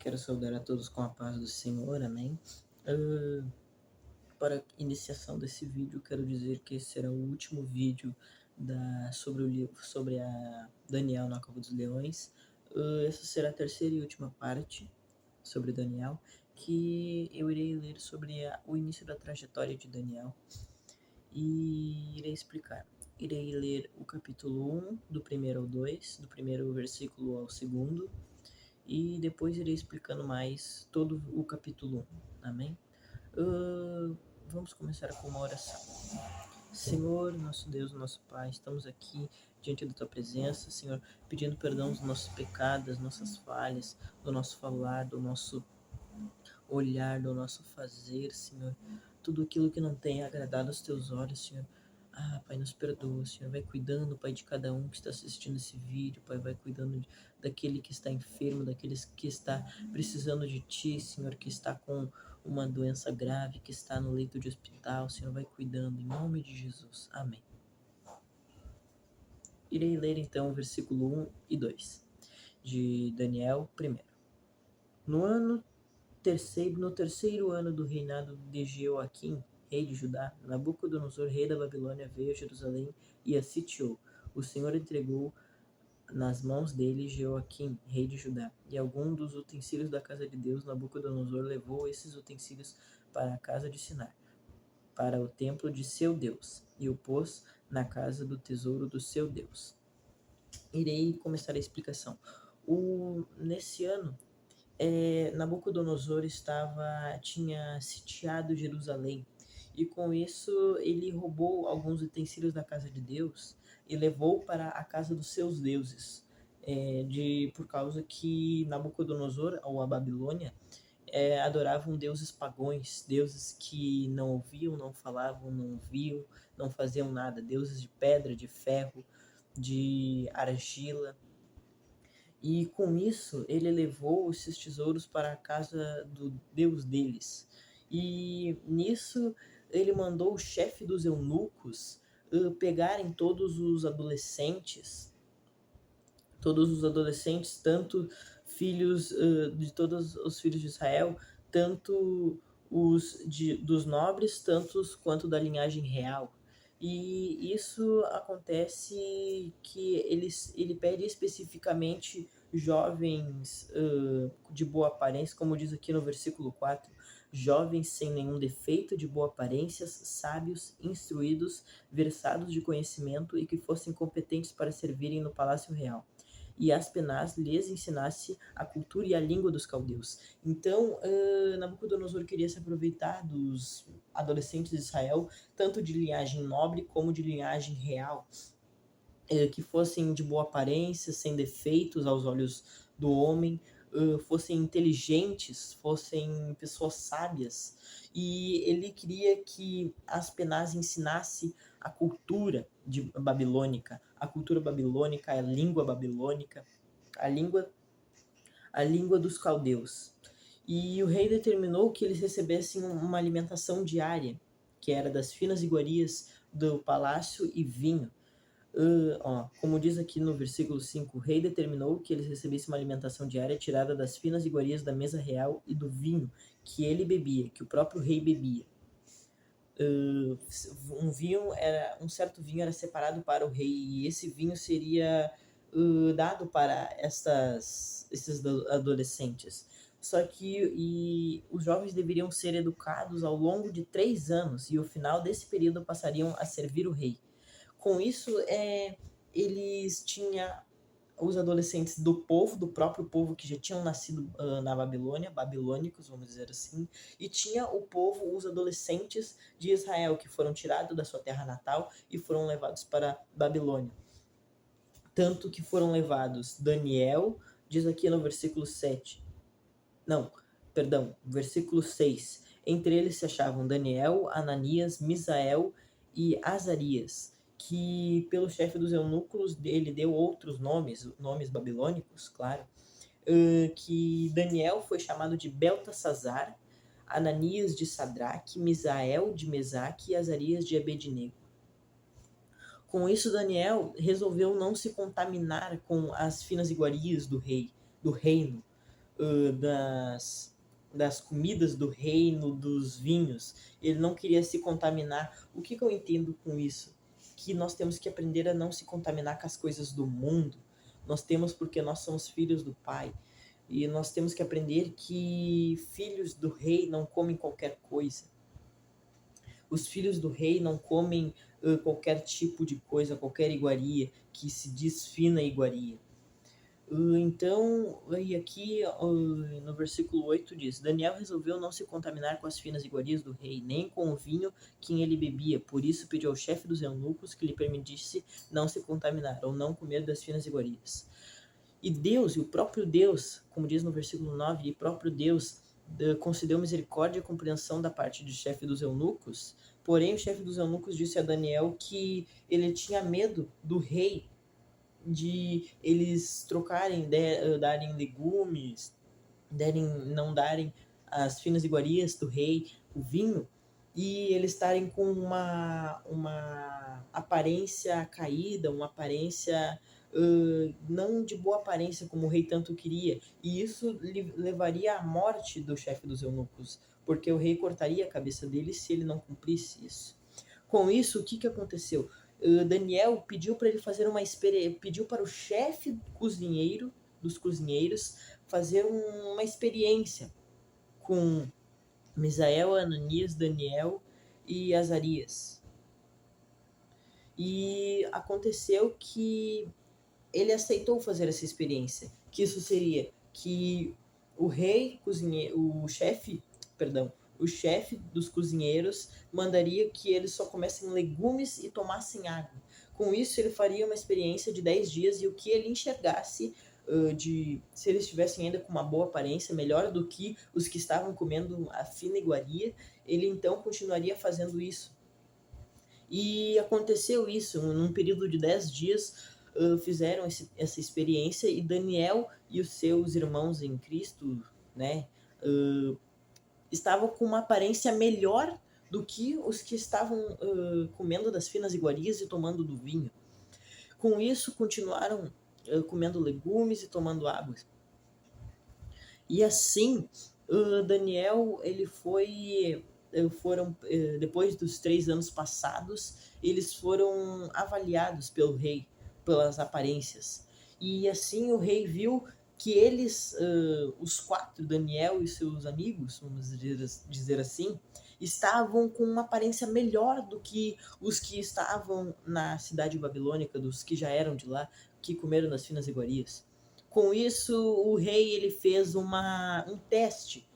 Quero saudar a todos com a paz do Senhor, amém. Ah, para a iniciação desse vídeo, quero dizer que esse será o último vídeo sobre o livro, sobre a Daniel na Cova dos Leões. Essa será a terceira e última parte sobre Daniel, que eu irei ler sobre o início da trajetória de Daniel e irei explicar. Irei ler o capítulo 1, do primeiro ao 2, do primeiro versículo ao segundo, e depois irei explicando mais todo o capítulo 1, amém? Vamos começar com uma oração. Senhor, nosso Deus, nosso Pai, estamos aqui diante da Tua presença, Senhor, pedindo perdão dos nossos pecados, das nossas falhas, do nosso falar, do nosso olhar, do nosso fazer, Senhor, tudo aquilo que não tem agradado aos Teus olhos, Senhor. Pai, nos perdoa, Senhor, vai cuidando, Pai, de cada um que está assistindo esse vídeo, Pai, vai cuidando daquele que está enfermo, daqueles que está precisando de Ti, Senhor, que está com uma doença grave, que está no leito de hospital, Senhor, vai cuidando, em nome de Jesus, amém. Irei ler então o versículo 1 e 2 de Daniel 1. No terceiro ano do reinado de Jeoaquim, rei de Judá, Nabucodonosor, rei da Babilônia, veio a Jerusalém e a sitiou. O Senhor entregou nas mãos dele Jeoaquim, rei de Judá, e algum dos utensílios da casa de Deus. Nabucodonosor levou esses utensílios para a casa de Sinar, para o templo de seu Deus, e o pôs na casa do tesouro do seu Deus. Irei começar a explicação. Nesse ano, Nabucodonosor tinha sitiado Jerusalém, e com isso ele roubou alguns utensílios da casa de Deus e levou para a casa dos seus deuses, por causa que Nabucodonosor, ou a Babilônia, adoravam deuses pagãos, deuses que não ouviam, não falavam, não viam, não faziam nada, deuses de pedra, de ferro, de argila. E com isso ele levou esses tesouros para a casa do Deus deles. E nisso ele mandou o chefe dos eunucos pegarem todos os adolescentes, tanto filhos de todos os filhos de Israel, tanto dos nobres, tantos quanto da linhagem real. E isso acontece que ele pede especificamente jovens de boa aparência, como diz aqui no versículo 4, jovens sem nenhum defeito, de boa aparência, sábios, instruídos, versados de conhecimento e que fossem competentes para servirem no palácio real. E Aspenaz lhes ensinasse a cultura e a língua dos caldeus. Então, Nabucodonosor queria se aproveitar dos adolescentes de Israel, tanto de linhagem nobre como de linhagem real, que fossem de boa aparência, sem defeitos aos olhos do homem, fossem inteligentes, fossem pessoas sábias. E ele queria que Aspenaz ensinasse a cultura babilônica, a língua babilônica, a língua dos caldeus. E o rei determinou que eles recebessem uma alimentação diária, que era das finas iguarias do palácio e vinho. Como diz aqui no versículo 5, o rei determinou que eles recebessem uma alimentação diária tirada das finas iguarias da mesa real e do vinho que ele bebia, que o próprio rei bebia. Um certo vinho era separado para o rei, e esse vinho seria dado para esses adolescentes. Só que os jovens deveriam ser educados ao longo de 3 anos, e ao final desse período passariam a servir o rei. Com isso, eles tinham os adolescentes do próprio povo que já tinham nascido na Babilônia, babilônicos, vamos dizer assim, e tinha os adolescentes de Israel, que foram tirados da sua terra natal e foram levados para Babilônia. Tanto que foram levados Daniel, diz aqui no versículo 7. Versículo 6. Entre eles se achavam Daniel, Ananias, Misael e Azarias, que pelo chefe dos eunucos ele deu outros nomes babilônicos, claro, que Daniel foi chamado de Beltesazar, Ananias de Sadraque, Misael de Mesaque e Azarias de Abednego. Com isso, Daniel resolveu não se contaminar com as finas iguarias do reino, das comidas do reino, dos vinhos. Ele não queria se contaminar. O que eu entendo com isso? Que nós temos que aprender a não se contaminar com as coisas do mundo. Nós temos porque nós somos filhos do Pai. E nós temos que aprender que filhos do rei não comem qualquer coisa. Os filhos do rei não comem qualquer tipo de coisa, qualquer iguaria, que se diz fina iguaria. Então, e aqui no versículo 8 diz: Daniel resolveu não se contaminar com as finas iguarias do rei, nem com o vinho que ele bebia. Por isso pediu ao chefe dos eunucos que lhe permitisse não se contaminar, ou não comer das finas iguarias. E Deus, e o próprio Deus, como diz no versículo 9, e o próprio Deus concedeu misericórdia e compreensão da parte do chefe dos eunucos. Porém, o chefe dos eunucos disse a Daniel que ele tinha medo do rei, de eles trocarem, darem legumes, não darem as finas iguarias do rei, o vinho, e eles estarem com uma aparência caída, uma aparência não de boa aparência como o rei tanto queria, e isso levaria à morte do chefe dos eunucos, porque o rei cortaria a cabeça dele se ele não cumprisse isso. Com isso, o que aconteceu? Daniel pediu para ele fazer pediu para o chefe dos cozinheiros fazer uma experiência com Misael, Ananias, Daniel e Azarias. E aconteceu que ele aceitou fazer essa experiência, que isso seria que o chefe dos cozinheiros mandaria que eles só comessem legumes e tomassem água. Com isso, ele faria uma experiência de 10 dias e o que ele enxergasse, se eles estivessem ainda com uma boa aparência, melhor do que os que estavam comendo a fina iguaria, ele então continuaria fazendo isso. E aconteceu isso, num período de 10 dias, fizeram essa experiência e Daniel e os seus irmãos em Cristo, né, estavam com uma aparência melhor do que os que estavam comendo das finas iguarias e tomando do vinho. Com isso, continuaram comendo legumes e tomando água. E assim, Daniel, ele depois dos 3 anos passados, eles foram avaliados pelo rei, pelas aparências. E assim o rei viu que eles, os 4, Daniel e seus amigos, vamos dizer assim, estavam com uma aparência melhor do que os que estavam na cidade babilônica, dos que já eram de lá, que comeram nas finas iguarias. Com isso, o rei ele fez um teste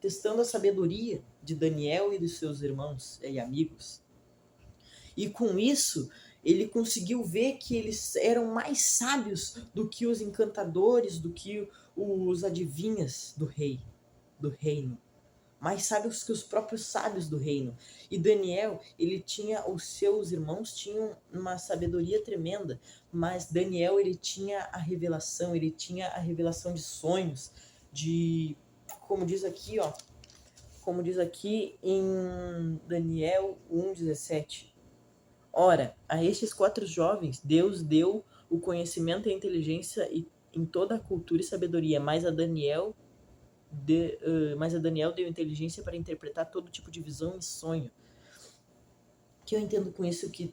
testando a sabedoria de Daniel e dos seus irmãos e amigos. E com isso, ele conseguiu ver que eles eram mais sábios do que os encantadores, do que os adivinhas do reino. Mais sábios que os próprios sábios do reino. E Daniel, os seus irmãos tinham uma sabedoria tremenda, mas Daniel, ele tinha a revelação de sonhos, como diz aqui em Daniel 1:17. Ora, a estes 4 jovens, Deus deu o conhecimento e a inteligência em toda a cultura e sabedoria, mas a Daniel deu inteligência para interpretar todo tipo de visão e sonho. Que eu entendo com isso que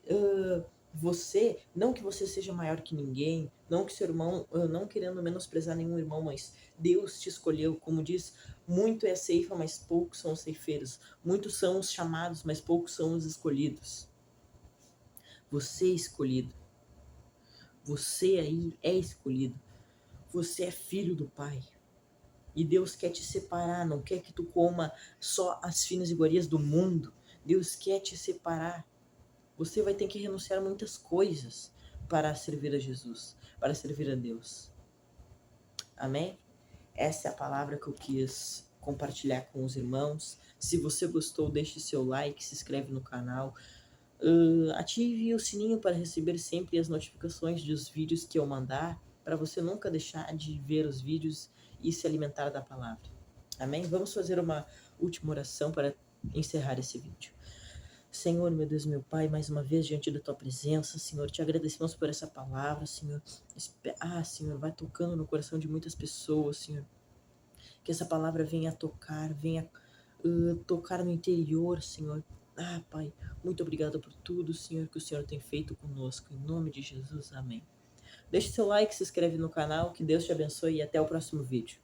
não que você seja maior que ninguém, não que seu irmão, não querendo menosprezar nenhum irmão, mas Deus te escolheu, como diz, muito é a ceifa, mas poucos são os ceifeiros. Muitos são os chamados, mas poucos são os escolhidos. Você é escolhido. Você aí é escolhido. Você é filho do Pai. E Deus quer te separar, não quer que tu coma só as finas iguarias do mundo. Deus quer te separar. Você vai ter que renunciar a muitas coisas para servir a Jesus, para servir a Deus. Amém? Essa é a palavra que eu quis compartilhar com os irmãos. Se você gostou, deixe seu like, se inscreve no canal. Ative o sininho para receber sempre as notificações dos vídeos que eu mandar, para você nunca deixar de ver os vídeos e se alimentar da palavra. Amém? Vamos fazer uma última oração para encerrar esse vídeo. Senhor, meu Deus, meu Pai, mais uma vez diante da tua presença, Senhor, te agradecemos por essa palavra, Senhor. Senhor, vai tocando no coração de muitas pessoas, Senhor. Que essa palavra venha tocar, venha tocar no interior, Senhor. Pai, muito obrigado por tudo, Senhor, que o Senhor tem feito conosco. Em nome de Jesus, amém. Deixe seu like, se inscreve no canal, que Deus te abençoe e até o próximo vídeo.